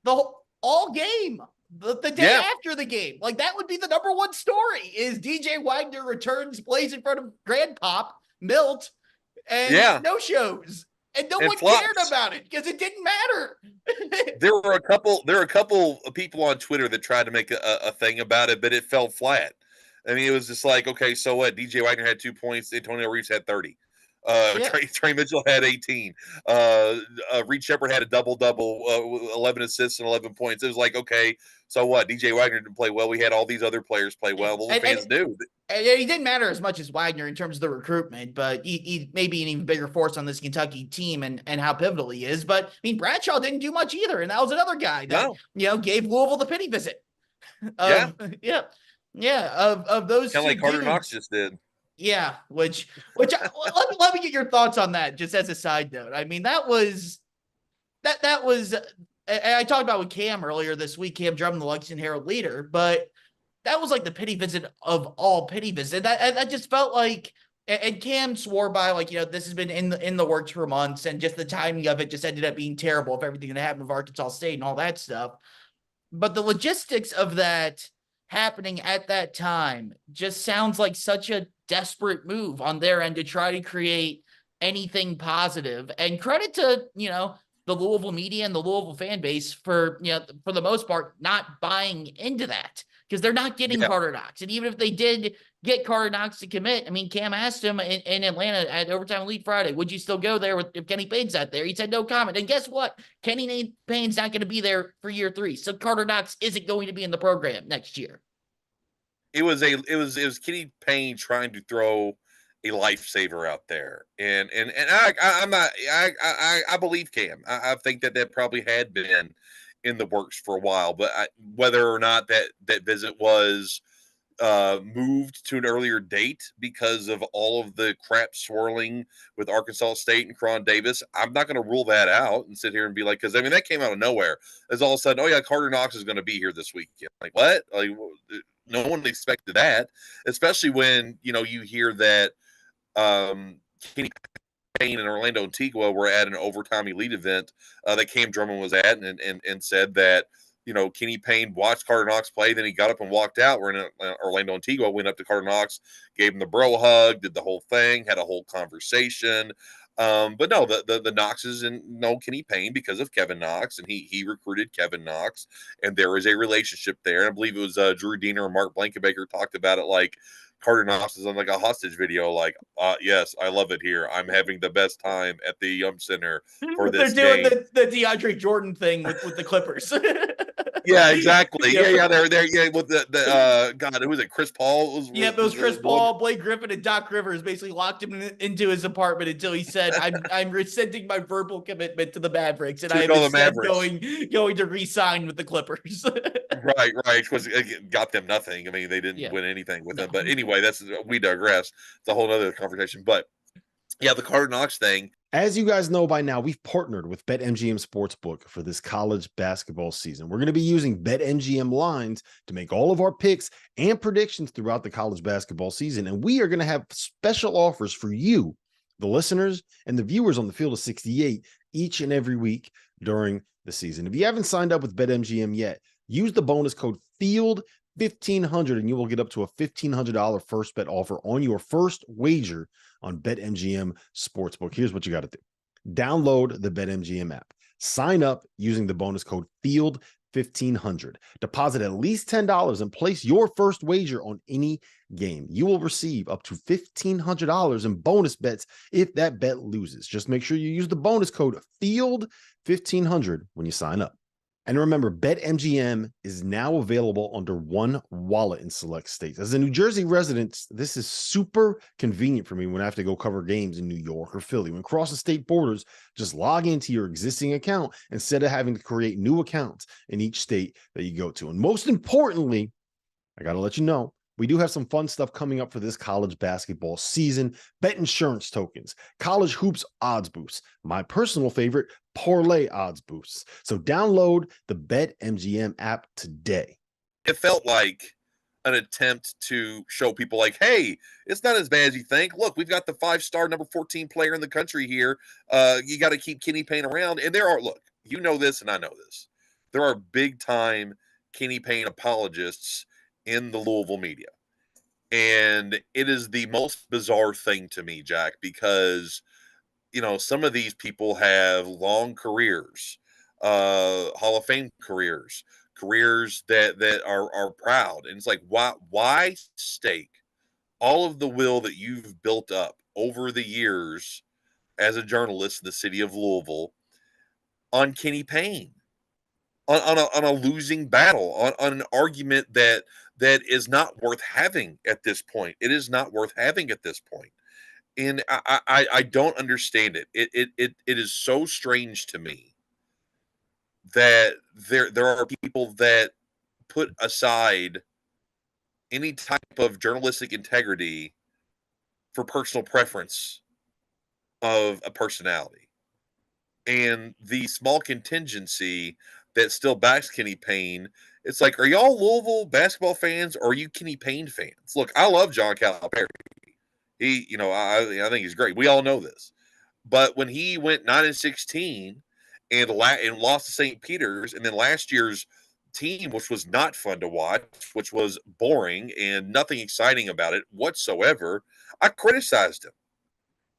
all game. The day after the game. Like, that would be the number one story is DJ Wagner returns, plays in front of Grandpop, Milt, and no shows. And no one cared about it because it didn't matter. There were a couple of people on Twitter that tried to make a thing about it, but it fell flat. I mean, it was just like, okay, so what? DJ Wagner had 2 points. Antonio Reeves had 30. Trey Mitchell had 18. Reed Shepherd had a double-double, 11 assists and 11 points. It was like, okay, so what? DJ Wagner didn't play well. We had all these other players play well. The fans knew. And he didn't matter as much as Wagner in terms of the recruitment, but he may be an even bigger force on this Kentucky team and how pivotal he is. But, I mean, Bradshaw didn't do much either, and that was another guy that, gave Louisville the pity visit. Of those kind of like Carter Knox just did. Yeah, let me get your thoughts on that just as a side note. I mean, that was and I talked about with Cam earlier this week, Cam Drummond, the Lexington Herald leader, but that was like the pity visit of all pity visits. That just felt like, and Cam swore by, like, this has been in the works for months, and just the timing of it just ended up being terrible of everything that happened with Arkansas State and all that stuff. But the logistics of that happening at that time just sounds like such a desperate move on their end to try to create anything positive. And credit to, the Louisville media and the Louisville fan base for, for the most part, not buying into that, because they're not getting Carter Knox. And even if they did get Carter Knox to commit, I mean, Cam asked him in Atlanta at Overtime Elite Friday, would you still go there if Kenny Payne's out there? He said no comment. And guess what? Kenny Payne's not going to be there for year 3. So Carter Knox isn't going to be in the program next year. It was Kenny Payne trying to throw a lifesaver out there, and I'm not, I believe Cam. I think that probably had been in the works for a while, but whether or not that visit was moved to an earlier date because of all of the crap swirling with Arkansas State and Cron Davis, I'm not going to rule that out and sit here and be like, because I mean that came out of nowhere. As all of a sudden, oh yeah, Carter Knox is going to be here this weekend. Like what? Like no one expected that, especially when you hear that Kenny Payne and Orlando Antigua were at an overtime elite event that Cam Drummond was at, and said that Kenny Payne watched Carter Knox play, then he got up and walked out. Where Orlando Antigua went up to Carter Knox, gave him the bro hug, did the whole thing, had a whole conversation. But no, the Knoxes and no Kenny Payne because of Kevin Knox, and he recruited Kevin Knox, and there is a relationship there. And I believe it was Drew Diener and Mark Blankenbaker talked about it like Carter Knox is on like a hostage video, like, yes, I love it here. I'm having the best time at the Yum Center for this They're doing game. the DeAndre Jordan thing with the Clippers. Yeah, exactly. Yeah, they're there. Yeah, with the God, who was it? Chris Paul Yep, it was Chris Paul, Blake Griffin, and Doc Rivers basically locked him into his apartment until he said, "I'm rescinding my verbal commitment to the Mavericks, and I am instead going to re-sign with the Clippers." Right. Because it got them nothing. I mean, they didn't win anything with them. But anyway, we digress. It's a whole other conversation. But yeah, the Carter Knox thing. As you guys know by now, we've partnered with BetMGM Sportsbook for this college basketball season. We're going to be using BetMGM lines to make all of our picks and predictions throughout the college basketball season. And we are going to have special offers for you, the listeners, and the viewers on the Field of 68 each and every week during the season. If you haven't signed up with BetMGM yet, use the bonus code FIELD1500 and you will get up to a $1,500 first bet offer on your first wager on BetMGM Sportsbook. Here's what you got to do. Download the BetMGM app. Sign up using the bonus code FIELD1500. Deposit at least $10 and place your first wager on any game. You will receive up to $1,500 in bonus bets if that bet loses. Just make sure you use the bonus code FIELD1500 when you sign up. And remember, BetMGM is now available under one wallet in select states. As a New Jersey resident, this is super convenient for me when I have to go cover games in New York or Philly. When crossing state borders, just log into your existing account instead of having to create new accounts in each state that you go to. And most importantly, I got to let you know, we do have some fun stuff coming up for this college basketball season. Bet insurance tokens, college hoops odds boosts, my personal favorite, parlay odds boosts. So download the BetMGM app today. It felt like an attempt to show people like, hey, it's not as bad as you think. Look, we've got the 5-star number 14 player in the country here. You got to keep Kenny Payne around. And look, you know this and I know this. There are big time Kenny Payne apologists in the Louisville media. And it is the most bizarre thing to me, Jack, because, some of these people have long careers, Hall of Fame careers that are proud. And it's like, why stake all of the will that you've built up over the years as a journalist in the city of Louisville on Kenny Payne? On a losing battle, on an argument that is not worth having at this point. It is not worth having at this point. And I don't understand it. It is so strange to me that there are people that put aside any type of journalistic integrity for personal preference of a personality. And the small contingency that still backs Kenny Payne, it's like, are y'all Louisville basketball fans or are you Kenny Payne fans? Look, I love John Calipari. He, I think he's great. We all know this. But when he went 9-16 and lost to St. Peter's, and then last year's team, which was not fun to watch, which was boring and nothing exciting about it whatsoever, I criticized him.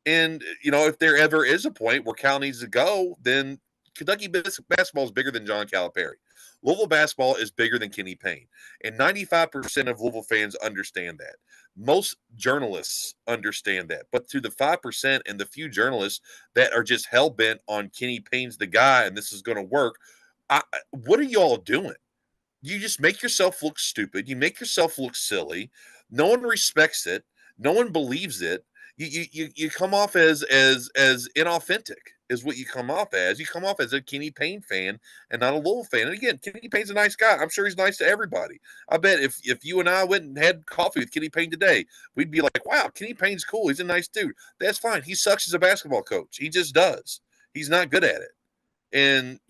And, if there ever is a point where Cal needs to go, then Kentucky basketball is bigger than John Calipari. Louisville basketball is bigger than Kenny Payne. And 95% of Louisville fans understand that. Most journalists understand that. But to the 5% and the few journalists that are just hell-bent on Kenny Payne's the guy and this is going to work, what are y'all doing? You just make yourself look stupid. You make yourself look silly. No one respects it. No one believes it. You come off as inauthentic is what you come off as. You come off as a Kenny Payne fan and not a Louisville fan. And again, Kenny Payne's a nice guy. I'm sure he's nice to everybody. I bet if you and I went and had coffee with Kenny Payne today, we'd be like, wow, Kenny Payne's cool. He's a nice dude. That's fine. He sucks as a basketball coach. He just does. He's not good at it. And,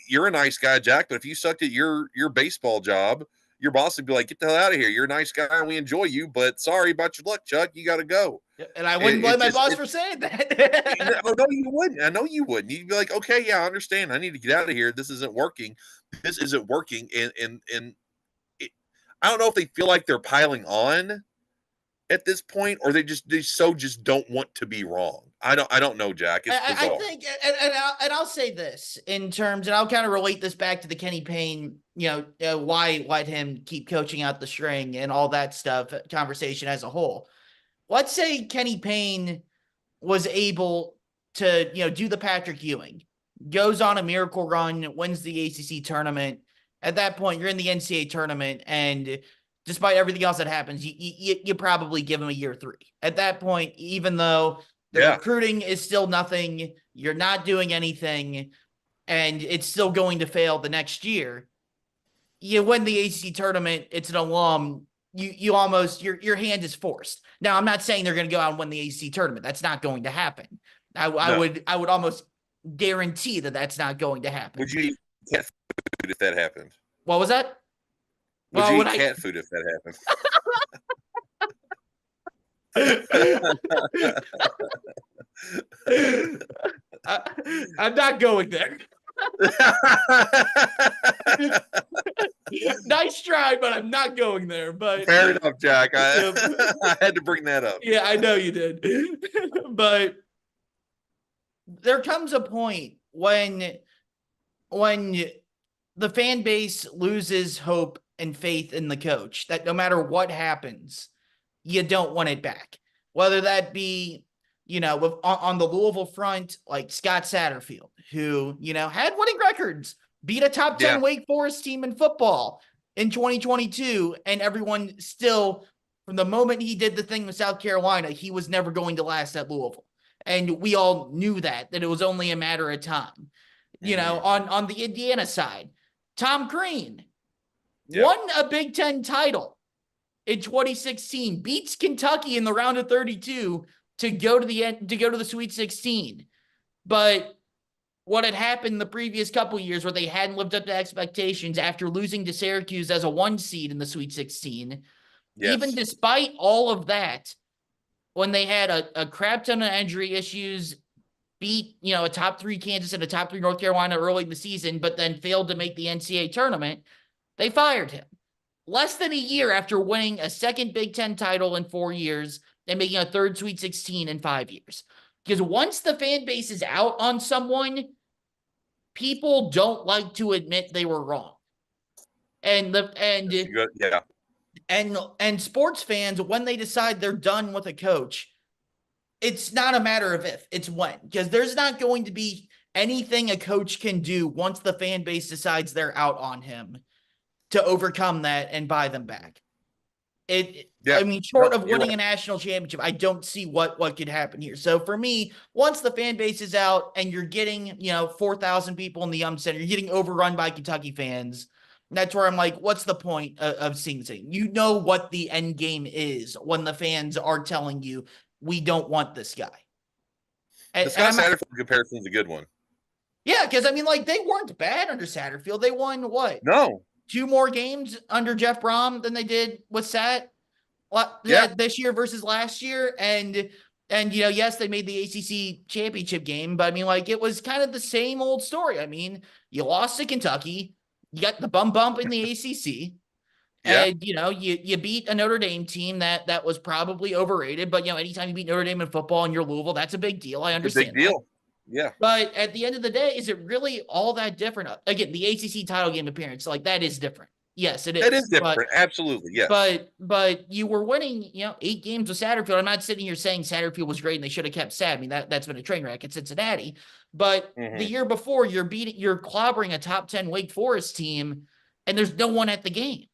you're a nice guy, Jack, but if you sucked at your baseball job, your boss would be like, get the hell out of here. You're a nice guy and we enjoy you, but sorry about your luck, Chuck. You got to go. And I wouldn't blame my boss for saying that. No, you wouldn't. I know you wouldn't. You'd be like, okay, yeah, I understand. I need to get out of here. This isn't working. This isn't working. And I don't know if they feel like they're piling on at this point, or they just don't want to be wrong. I don't know, Jack. It's bizarre. I think, and I'll say this in terms, and I'll kind of relate this back to the Kenny Payne, why let him keep coaching out the string and all that stuff conversation as a whole. Let's say Kenny Payne was able to, do the Patrick Ewing, goes on a miracle run, wins the ACC tournament. At that point, you're in the NCAA tournament, and despite everything else that happens, you probably give him a year 3. At that point, even though the recruiting is still nothing, you're not doing anything, and it's still going to fail the next year. You win the ACC tournament, it's an alum, you almost, your hand is forced. Now, I'm not saying they're going to go out and win the ACC tournament. That's not going to happen. I would almost guarantee that that's not going to happen. Would you eat cat food if that happened? What was that? Would you eat cat food if that happened? I'm not going there. Nice try, but I'm not going there. But fair enough, Jack. I had to bring that up. Yeah, I know you did. But there comes a point when the fan base loses hope and faith in the coach, that no matter what happens, you don't want it back. Whether that be, on the Louisville front, like Scott Satterfield, who, had winning records, beat a top 10 Wake Forest team in football in 2022. And everyone still, from the moment he did the thing with South Carolina, he was never going to last at Louisville. And we all knew that it was only a matter of time. On the Indiana side, Tom Crean won a Big Ten title in 2016, beats Kentucky in the round of 32 to go to the Sweet 16. But what had happened the previous couple of years where they hadn't lived up to expectations after losing to Syracuse as a 1 seed in the Sweet 16, even despite all of that, when they had a crap ton of injury issues, beat, a top 3 Kansas and a top 3 North Carolina early in the season, but then failed to make the NCAA tournament, they fired him. Less than a year after winning a second Big Ten title in 4 years and making a third Sweet 16 in 5 years. Because once the fan base is out on someone, people don't like to admit they were wrong. And sports fans, when they decide they're done with a coach, it's not a matter of if, it's when. Because there's not going to be anything a coach can do once the fan base decides they're out on him to overcome that and buy them back. Short of winning a national championship, I don't see what could happen here. So for me, once the fan base is out and you're getting, 4,000 people in the Center, you're getting overrun by Kentucky fans, That's where I'm like, what's the point of seeing this thing? You know what the end game is when the fans are telling you, we don't want this guy. The Scott Satterfield comparison is a good one. Yeah, because I mean, like, they weren't bad under Satterfield. They won what? No. 2 more games under Jeff Brom than they did with Sat this year versus last year. And yes, they made the ACC championship game, but I mean, like, it was kind of the same old story. I mean, you lost to Kentucky, you got the bump in the ACC. Yeah. And, you beat a Notre Dame team that was probably overrated, but, anytime you beat Notre Dame in football and you're Louisville, that's a big deal. I understand. It's a big deal. Yeah. But at the end of the day, is it really all that different? Again, the ACC title game appearance, like, that is different. Yes, it is. It is different. Absolutely. Yes. But you were winning, 8 games with Satterfield. I'm not sitting here saying Satterfield was great and they should have kept Sat. I mean, that's been a train wreck at Cincinnati. But the year before, you're clobbering a top 10 Wake Forest team, and there's no one at the game.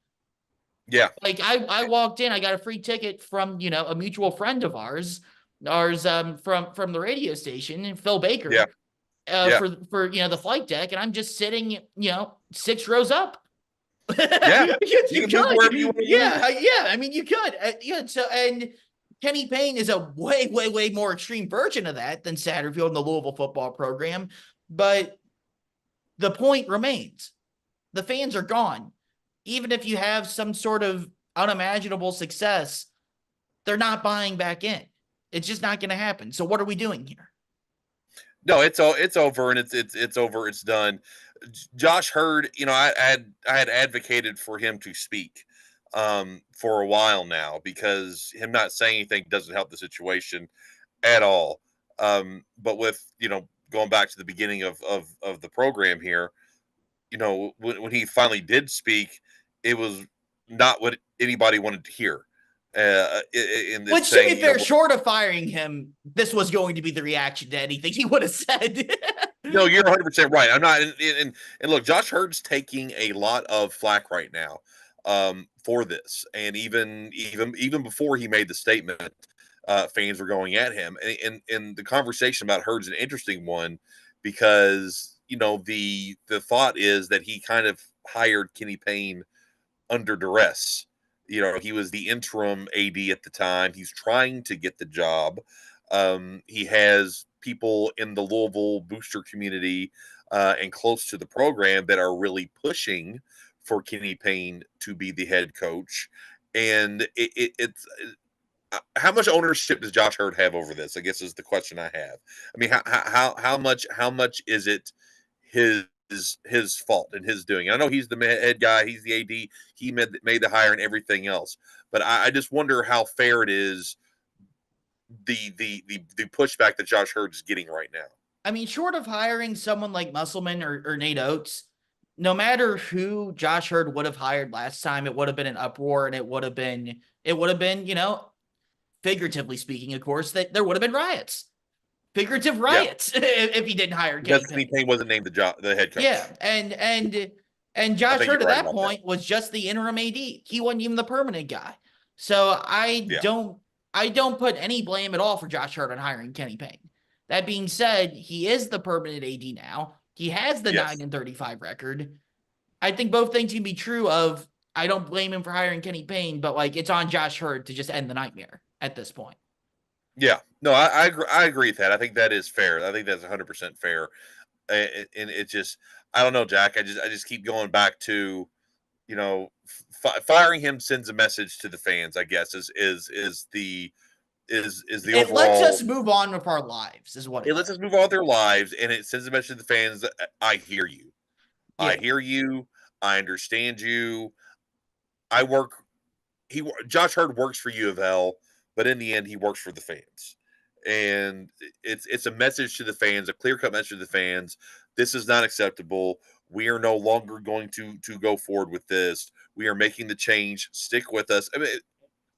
Yeah. Like, I walked in, I got a free ticket from, a mutual friend of ours from the radio station, and Phil Baker. Yeah. For the flight deck, and I'm just sitting, 6 rows up. Yeah. you can move wherever you want to yeah. I mean, you could. So, and Kenny Payne is a way, way, way more extreme version of that than Satterfield in the Louisville football program. But the point remains: the fans are gone. Even if you have some sort of unimaginable success, they're not buying back in. It's just not going to happen. So what are we doing here? No, it's over, and it's over. It's done. Josh Heird, I had advocated for him to speak for a while now, because him not saying anything doesn't help the situation at all. But with going back to the beginning of the program here, when he finally did speak, it was not what anybody wanted to hear. Which, to be fair, short of firing him, this was going to be the reaction to anything he would have said. No, you're 100% right. I'm not. And look, Josh Heird's taking a lot of flack right now for this, and even before he made the statement, fans were going at him. And the conversation about Heird's an interesting one, because the thought is that he kind of hired Kenny Payne under duress. He was the interim AD at the time. He's trying to get the job. He has people in the Louisville booster community and close to the program that are really pushing for Kenny Payne to be the head coach. And it's how much ownership does Josh Heird have over this, I guess, is the question I have. I mean, how much is it his fault and his doing? I know he's the head guy, he's the AD, he made the hire and everything else, but I just wonder how fair it is, the pushback that Josh Heird is getting right now. I mean, short of hiring someone like Musselman or Nate Oates, no matter who Josh Heird would have hired last time, it would have been an uproar, and it would have been, figuratively speaking, of course, that there would have been riots. Figurative riots if he didn't hire Kenny Payne. Kenny Payne wasn't named the head coach. Yeah, and Josh Heird at that point was just the interim AD. He wasn't even the permanent guy. So I don't put any blame at all for Josh Heird on hiring Kenny Payne. That being said, he is the permanent AD now. He has the 9-35 record. I think both things can be true of, I don't blame him for hiring Kenny Payne, but like, it's on Josh Heird to just end the nightmare at this point. Yeah, no, I agree with that. I think that is fair. I think that's 100% fair. And it just, I don't know, Jack. I just keep going back to, firing him sends a message to the fans, I guess, is the overall. It lets us move on with our lives, is what it lets us move on with their lives, and it sends a message to the fans that I hear you. Yeah. I hear you. I understand you. Josh Heird works for UofL, but in the end, he works for the fans. And it's a message to the fans, a clear-cut message to the fans. This is not acceptable. We are no longer going to go forward with this. We are making the change. Stick with us. I mean,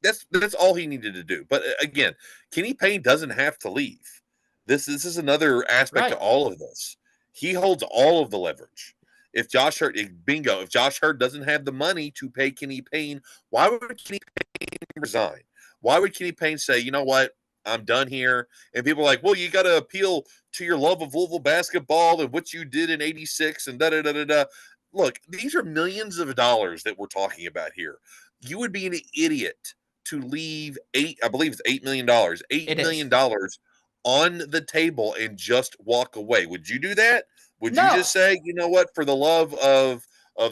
that's all he needed to do. But again, Kenny Payne doesn't have to leave. This is another aspect to all of this. He holds all of the leverage. If Josh Heird doesn't have the money to pay Kenny Payne, why would Kenny Payne resign? Why would Kenny Payne say, you know what, I'm done here? And people are like, well, you got to appeal to your love of Louisville basketball and what you did in '86 and da-da-da-da-da. look, these are millions of dollars that we're talking about here. You would be an idiot to leave I believe it's $8 million, It is. on the table and just walk away. Would you do that? Would you No. just say, you know what, for the love of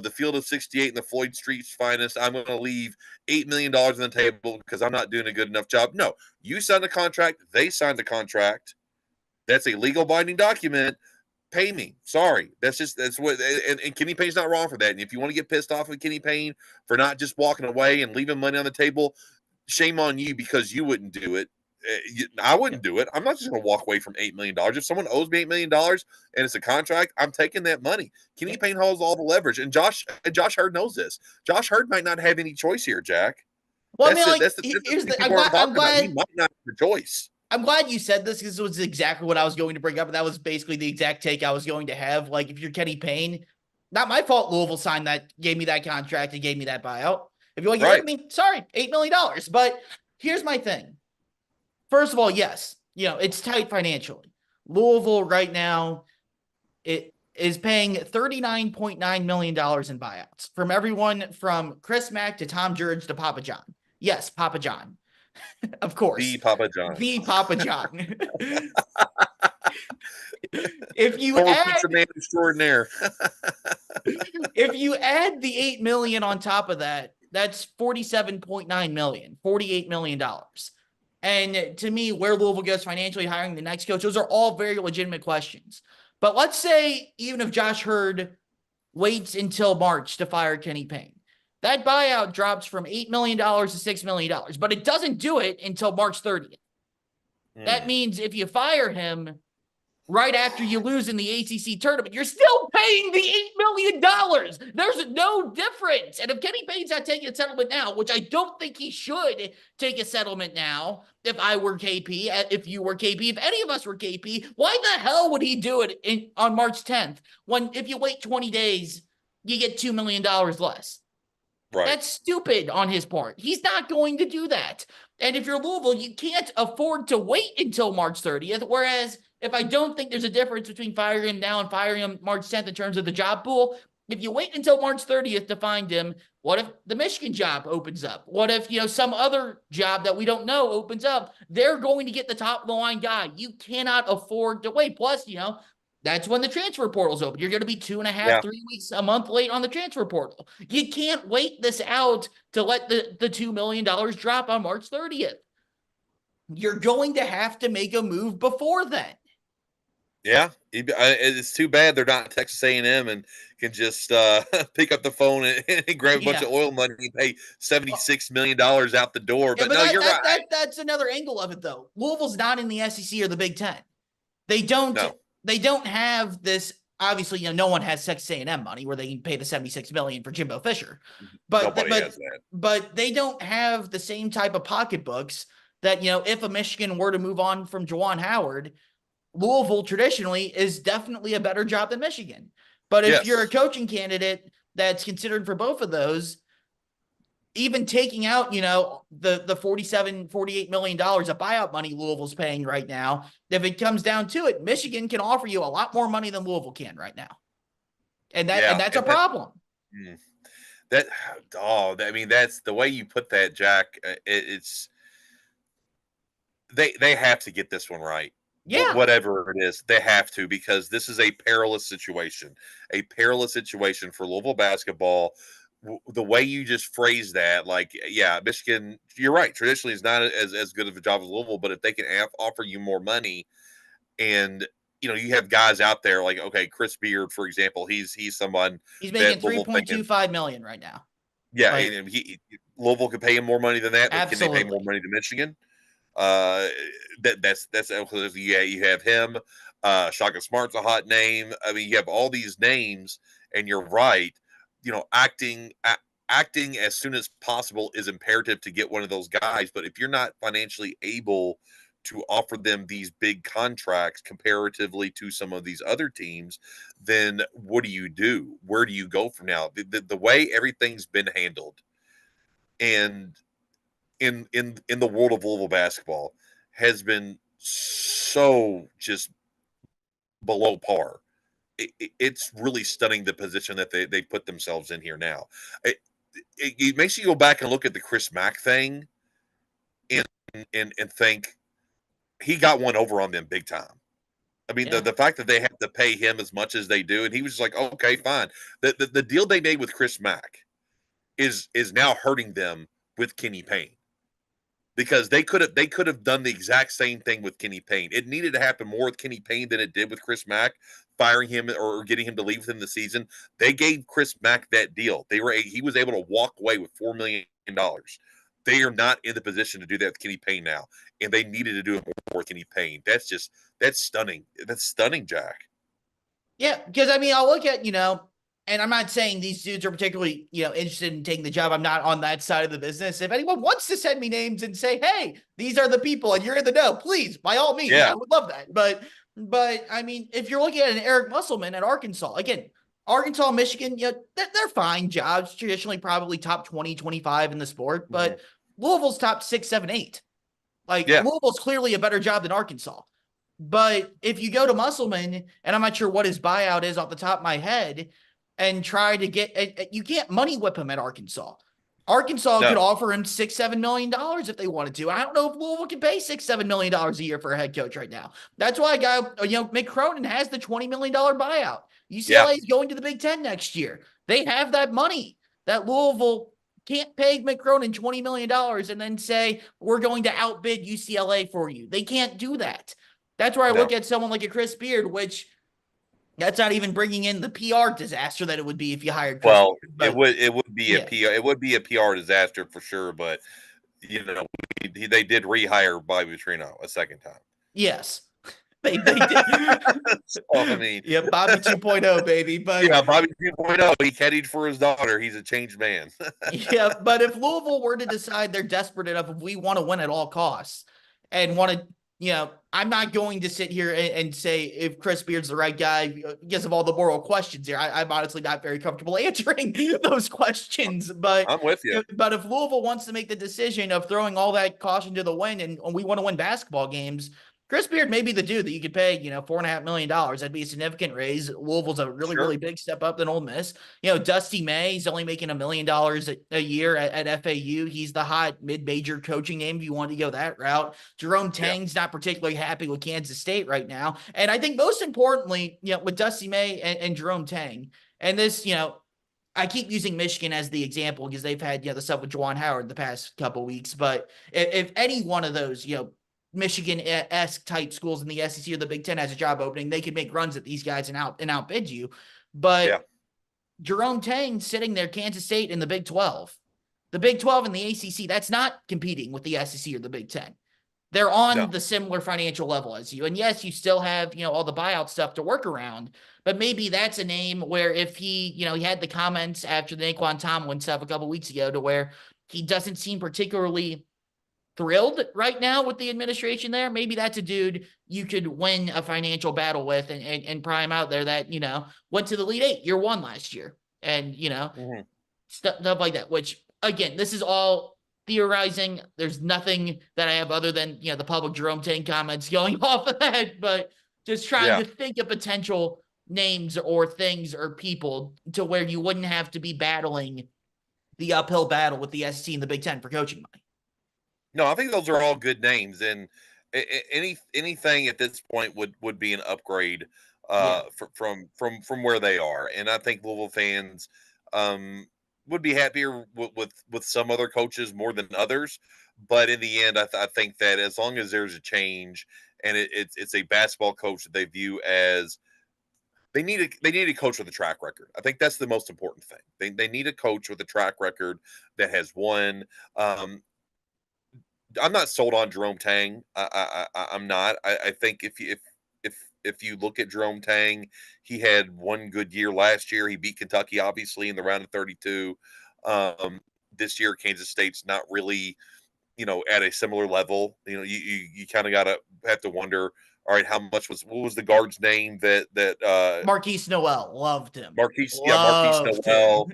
the field of 68 and the Floyd Street's finest, I'm going to leave $8 million on the table because I'm not doing a good enough job? No, you signed a contract. They signed a contract. That's a legal binding document. Pay me. Sorry. That's what, and Kenny Payne's not wrong for that. And if you want to get pissed off at Kenny Payne for not just walking away and leaving money on the table, shame on you because you wouldn't do it. I wouldn't do it. I'm not just going to walk away from $8 million. If someone owes me $8 million and it's a contract, I'm taking that money. Kenny Payne holds all the leverage. And Josh Heird knows this. Josh Heird might not have any choice here, Jack. Well, I That's mean, it. like, That's the here's the. people aren't talking about. He might not have a choice. I'm glad you said this because it was exactly what I was going to bring up. And that was basically the exact take I was going to have. Like, if you're Kenny Payne, not my fault Louisville signed that, gave me that contract, and gave me that buyout. If you want to give it to me, sorry, $8 million. But here's my thing. First of all, yes, it's tight financially. Louisville right now, it is paying $39.9 million in buyouts from everyone from Chris Mack to Tom Jurge to Papa John. Yes, Papa John. Of course. The Papa John. The Papa John. If you pizza man extraordinaire. If you add the $8 million on top of that, that's $47.9 million, $48 million. And to me, where Louisville goes financially hiring the next coach, those are all very legitimate questions. But let's say even if Josh Heird waits until March to fire Kenny Payne, that buyout drops from $8 million to $6 million, but it doesn't do it until March 30th. That means if you fire him right after you lose in the ACC tournament, you're still paying the $8 million. There's no difference. And if Kenny Payne's not taking a settlement now, which I don't think he should take a settlement now, if I were KP, if you were KP, if any of us were KP, why the hell would he do it on March 10th when if you wait 20 days, you get $2 million less? Right. That's stupid on his part. He's not going to do that. And if you're Louisville, you can't afford to wait until March 30th. Whereas if I don't think there's a difference between firing him now and firing him March 10th in terms of the job pool, if you wait until March 30th to find him, what if the Michigan job opens up? What if, some other job that we don't know opens up? They're going to get the top of the line guy. You cannot afford to wait. Plus, that's when the transfer portal's open. You're going to be 2.5, 3 weeks, a month late on the transfer portal. You can't wait this out to let the $2 million drop on March 30th. You're going to have to make a move before then. Yeah, it's too bad they're not Texas A&M and can just pick up the phone and grab a bunch of oil money and pay $76 million out the door. But no, you're right. That's another angle of it, though. Louisville's not in the SEC or the Big Ten. They don't have this. Obviously, no one has Texas A&M money where they can pay the $76 million for Jimbo Fisher, but they don't have the same type of pocketbooks that if a Michigan were to move on from Juwan Howard, Louisville traditionally is definitely a better job than Michigan. But if you're a coaching candidate that's considered for both of those, even taking out, the $48 million of buyout money Louisville's paying right now, if it comes down to it, Michigan can offer you a lot more money than Louisville can right now. And that's a problem. That's the way you put that, Jack. It's they have to get this one right. Yeah. Whatever it is, they have to, because this is a perilous situation for Louisville basketball. The way you just phrase that, Michigan, you're right, traditionally is not as good of a job as Louisville, but if they can offer you more money, and you have guys out there like, okay, Chris Beard, for example, he's someone he's making $3.25 million right now. Yeah, and Louisville could pay him more money than that, but can they pay more money to Michigan? That's you have him. Shaka Smart's a hot name. I mean, you have all these names, and you're right. Acting as soon as possible is imperative to get one of those guys. But if you're not financially able to offer them these big contracts comparatively to some of these other teams, then what do you do? Where do you go from now? The way everything's been handled, and in the world of Louisville basketball, has been so just below par. it's really stunning the position that they put themselves in here now. It makes you go back and look at the Chris Mack thing and think he got one over on them big time. I mean, Yeah. the fact that they have to pay him as much as they do, and he was just like, okay, fine. The deal they made with Chris Mack is now hurting them with Kenny Payne. Because they could have done the exact same thing with Kenny Payne. It needed to happen more with Kenny Payne than it did with Chris Mack, firing him or getting him to leave within the season. They gave Chris Mack that deal. He was able to walk away with $4 million. They are not in the position to do that with Kenny Payne now, and they needed to do it more with Kenny Payne. That's stunning. That's stunning, Jack. Yeah, because I mean, I'll look at, and I'm not saying these dudes are particularly, interested in taking the job. I'm not on that side of the business. If anyone wants to send me names and say, hey, these are the people and you're in the know, please, by all means, Yeah. I would love that. But I mean, if you're looking at an Eric Musselman at Arkansas, again, Arkansas, Michigan, they're fine jobs, traditionally probably top 20, 25 in the sport, but Louisville's top 6, 7, 8. Louisville's clearly a better job than Arkansas. But if you go to Musselman, and I'm not sure what his buyout is off the top of my head, and try to get, you can't money whip him at Arkansas. Arkansas could offer him $6, $7 million if they wanted to. I don't know if Louisville can pay $6, $7 million a year for a head coach right now. That's why Mick Cronin has the $20 million buyout. UCLA is going to the Big Ten next year. They have that money. That Louisville can't pay Mick Cronin $20 million and then say, we're going to outbid UCLA for you. They can't do that. That's where I look at someone like a Chris Beard, which that's not even bringing in the PR disaster that it would be if you hired Chris Beard. It would be a PR. It would be a PR disaster for sure. But they did rehire Bobby Petrino a second time. Yes, they did. So, I mean, yeah, Bobby 2.0, baby. But yeah, Bobby 2.0. He caddied for his daughter. He's a changed man. yeah, but if Louisville were to decide they're desperate enough, if we want to win at all costs and want to. I'm not going to sit here and say if Chris Beard's the right guy because of all the moral questions here. I'm honestly not very comfortable answering those questions. But I'm with you. But if Louisville wants to make the decision of throwing all that caution to the wind and we want to win basketball games, Chris Beard may be the dude that you could pay, $4.5 million. That'd be a significant raise. Louisville's a really big step up than Ole Miss. Dusty May, he's only making $1 million a year at FAU. He's the hot mid-major coaching name if you want to go that route. Jerome Tang's not particularly happy with Kansas State right now. And I think most importantly, with Dusty May and Jerome Tang, and this, I keep using Michigan as the example because they've had, the stuff with Juwan Howard the past couple of weeks. But if any one of those, Michigan-esque type schools in the SEC or the Big Ten has a job opening, they could make runs at these guys and outbid you. But Jerome Tang sitting there, Kansas State in the Big 12. The Big 12 and the ACC, that's not competing with the SEC or the Big 10. They're on the similar financial level as you. And yes, you still have, all the buyout stuff to work around, but maybe that's a name where if he, he had the comments after the Naquan Tomlin stuff a couple weeks ago to where he doesn't seem particularly thrilled right now with the administration there. Maybe that's a dude you could win a financial battle with and pry him out there that, went to the Elite Eight year one last year and, stuff like that, which again, this is all theorizing. There's nothing that I have other than, the public Jerome Tang comments going off of that, but just trying to think of potential names or things or people to where you wouldn't have to be battling the uphill battle with the SEC and the Big Ten for coaching money. No, I think those are all good names, and anything at this point would be an upgrade from where they are. And I think Louisville fans would be happier with some other coaches more than others. But in the end, I think that as long as there's a change and it's a basketball coach that they view as they need a coach with a track record. I think that's the most important thing. They need a coach with a track record that has won. I'm not sold on Jerome Tang. I'm not. I think if you look at Jerome Tang, he had one good year last year. He beat Kentucky, obviously, in the round of 32. This year, Kansas State's not really, at a similar level. You kind of have to wonder. All right, what was the guard's name that Marquise Noel, loved him. Marquise Noel,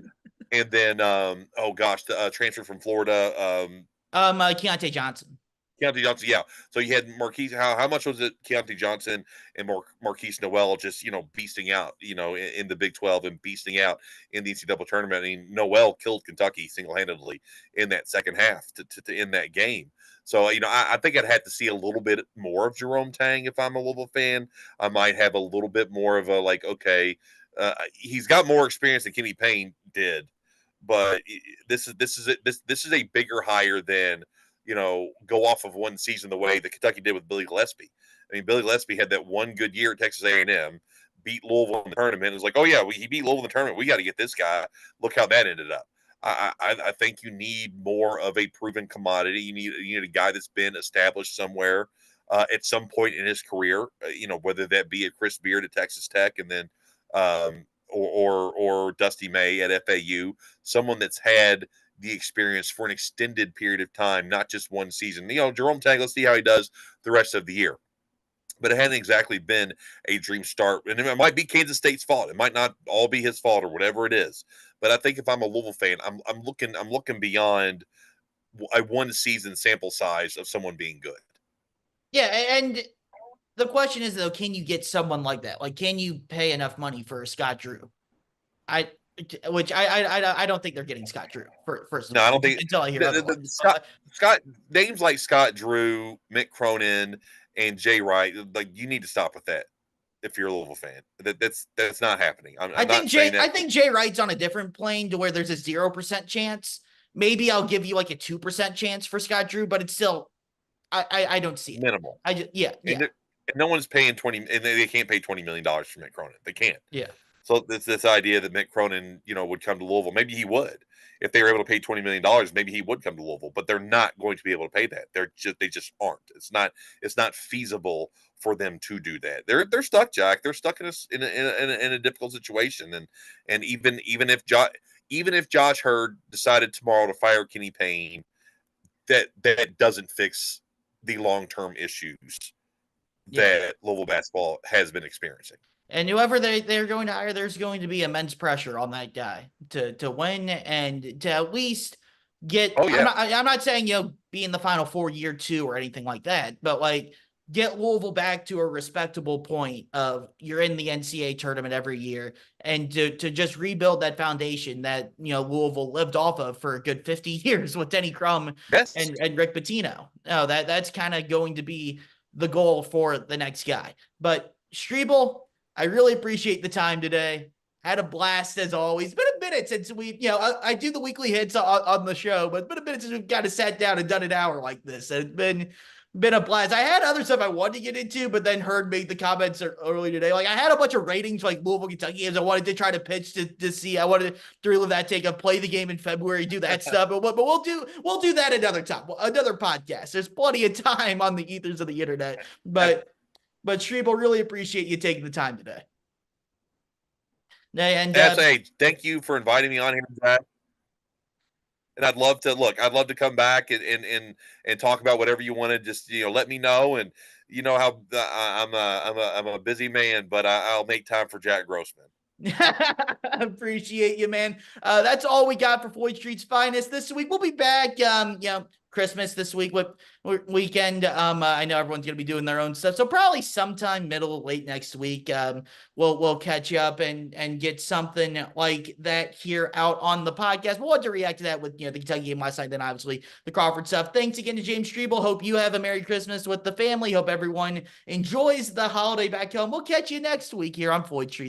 and then the transfer from Florida. Keontae Johnson. Keontae Johnson, yeah. So you had Marquise. How much was it? Keontae Johnson and Marquise Noel just beasting out in the Big 12 and beasting out in the NCAA tournament. I mean, Noel killed Kentucky single handedly in that second half to end that game. So I think I'd have to see a little bit more of Jerome Tang if I'm a Louisville fan. I might have a little bit more of a okay, he's got more experience than Kenny Payne did, but this is a bigger hire than go off of one season the way that Kentucky did with Billy Gillespie. I mean, Billy Gillespie had that one good year at Texas A&M, beat Louisville in the tournament. It was like, oh yeah, he beat Louisville in the tournament. We got to get this guy. Look how that ended up. I think you need more of a proven commodity. You need a guy that's been established somewhere at some point in his career. Whether that be a Chris Beard at Texas Tech, and then or Dusty May at FAU, someone that's had the experience for an extended period of time, not just one season. Jerome Tang, let's see how he does the rest of the year. But it hadn't exactly been a dream start. And it might be Kansas State's fault. It might not all be his fault or whatever it is. But I think if I'm a Louisville fan, I'm looking beyond a one season sample size of someone being good. Yeah, and the question is though, can you get someone like that? Like, can you pay enough money for Scott Drew? I don't think they're getting Scott Drew first. No, I don't think until I hear otherwise. Scott names like Scott Drew, Mick Cronin, and Jay Wright. Like, you need to stop with that if you're a Louisville fan. That's not happening. I think Jay Wright's on a different plane to where there's a 0% chance. Maybe I'll give you like a 2% chance for Scott Drew, but it's still I don't see it. Minimal. And no one's paying $20, and they can't pay $20 million for Mick Cronin. They can't. Yeah. So this idea that Mick Cronin, would come to Louisville, maybe he would. If they were able to pay $20 million, maybe he would come to Louisville, but they're not going to be able to pay that. They just aren't. It's not feasible for them to do that. They're stuck, Jack. They're stuck in a difficult situation. And even if Josh Heird decided tomorrow to fire Kenny Payne, that doesn't fix the long-term issues that Louisville basketball has been experiencing. And whoever they're going to hire, there's going to be immense pressure on that guy to win and to at least get. Oh, yeah. I'm not saying be in the Final Four year 2 or anything like that, but like get Louisville back to a respectable point of you're in the NCAA tournament every year, and to just rebuild that foundation that Louisville lived off of for a good 50 years with Denny Crum and Rick Pitino. That's kind of going to be the goal for the next guy. But Streble, I really appreciate the time today. Had a blast as always. It's been a minute since we, I do the weekly hits on the show, but it's been a minute since we've kind of sat down and done an hour like this. It's been a blast. I had other stuff I wanted to get into, but then Heird made the comments earlier today. Like, I had a bunch of ratings like Louisville, Kentucky games I wanted to try to pitch to see. I wanted to relive that, play the game in February, do that stuff. But we'll do that another time, another podcast. There's plenty of time on the ethers of the internet. But Streble, really appreciate you taking the time today. And hey, thank you for inviting me on here, Zach. And I'd love to come back and talk about whatever you want to. Just let me know. And how I'm a busy man, but I'll make time for Jack Grossman. Appreciate you, man. That's all we got for Floyd Street's Finest this week. We'll be back. Christmas this weekend. I know everyone's gonna be doing their own stuff, so probably sometime late next week, we'll catch up and get something like that here out on the podcast. We'll have to react to that with the Kentucky game last night, then obviously the Crawford stuff. Thanks again to James Streble. Hope you have a Merry Christmas with the family. Hope everyone enjoys the holiday back home. We'll catch you next week here on Floyd Street.